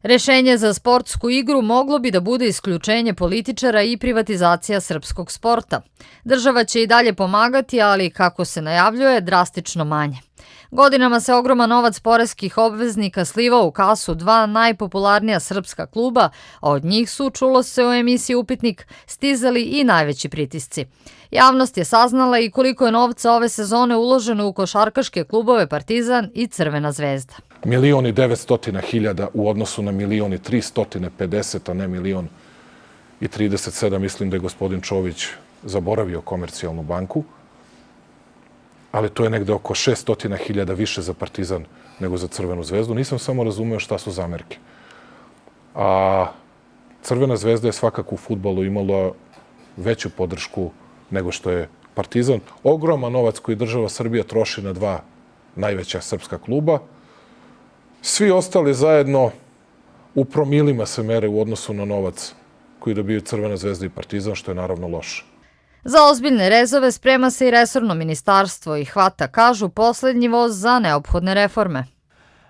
Rešenje za sportsku igru moglo bi da bude isključenje političara i privatizacija srpskog sporta. Država će i dalje pomagati, ali, kako se najavljuje, drastično manje. Godinama se ogroman novac poreskih obveznika slivao u kasu dva najpopularnija srpska kluba, a od njih su, čulo se u emisiji Upitnik, stizali i najveći pritisci. Javnost je saznala i koliko je novca ove sezone uloženo u košarkaške klubove Partizan i Crvena zvezda. 1.900.000 u odnosu na 1.350.000, a ne 1.037.000. Mislim da je gospodin Čović zaboravio Komercijalnu banku, ali to je negde oko 600.000 više za Partizan nego za Crvenu zvezdu. Nisam samo razumeo šta su zamerke. A Crvena zvezda je svakako u fudbalu imala veću podršku nego što je Partizan. Ogroman novac koji država Srbija troši na dva najveća srpska kluba. Svi ostali zajedno u promilima se mere u odnosu na novac koji dobiju Crvena zvezda i Partizan, što je naravno loše. Za ozbiljne rezove sprema se i resorno ministarstvo i hvata, kažu, poslednji voz za neophodne reforme.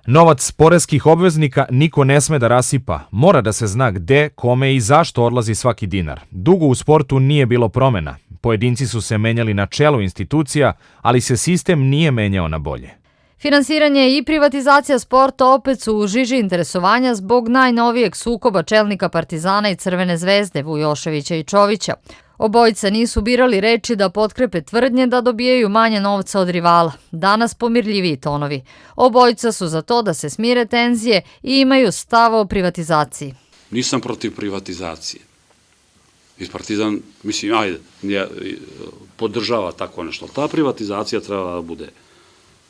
Novac poreskih obveznika niko ne sme da rasipa. Mora da se zna gde, kome i zašto odlazi svaki dinar. Dugo u sportu nije bilo promena. Pojedinci su se menjali na čelu institucija, ali se sistem nije menjao na bolje. Finansiranje i privatizacija sporta opet su u žiži interesovanja zbog najnovijeg sukoba čelnika Partizana i Crvene zvezde, Vujoševića i Čovića. Obojica nisu birali reči da potkrepe tvrdnje da dobijaju manje novca od rivala. Danas pomirljiviji tonovi. Obojica su za to da se smire tenzije i imaju stav o privatizaciji. Nisam protiv privatizacije. Iz Partizan, mislim, podržava tako nešto. Ta privatizacija treba da bude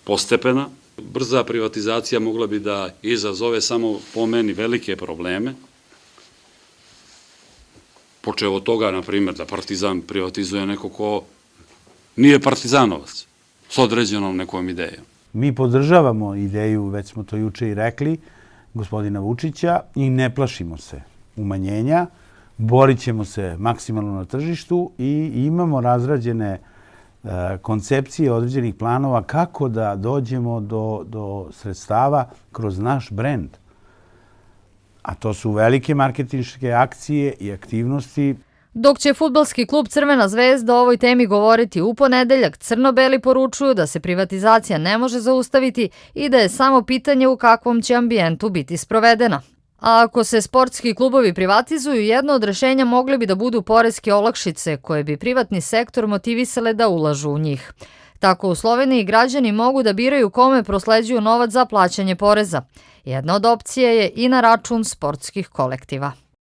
postepena. Brza privatizacija mogla bi da izazove samo po meni velike probleme. Počeo od toga, na primjer, da Partizan privatizuje neko ko nije partizanovac s određenom nekom idejom. Mi podržavamo ideju, već smo to juče i rekli, gospodina Vučića i ne plašimo se umanjenja. Borit ćemo se maksimalno na tržištu i imamo razrađene koncepcije određenih planova kako da dođemo do sredstava kroz naš brend. A to su velike marketinške akcije i aktivnosti. Dok će fudbalski klub Crvena zvezda o ovoj temi govoriti u ponedeljak, crno-beli poručuju da se privatizacija ne može zaustaviti i da je samo pitanje u kakvom će ambijentu biti sprovedena. A ako se sportski klubovi privatizuju, jedno od rešenja mogli bi da budu poreske olakšice koje bi privatni sektor motivisale da ulažu u njih. Tako u Sloveniji građani mogu da biraju kome prosleđuju novac za plaćanje poreza. Jedna od opcija je i na račun sportskih kolektiva.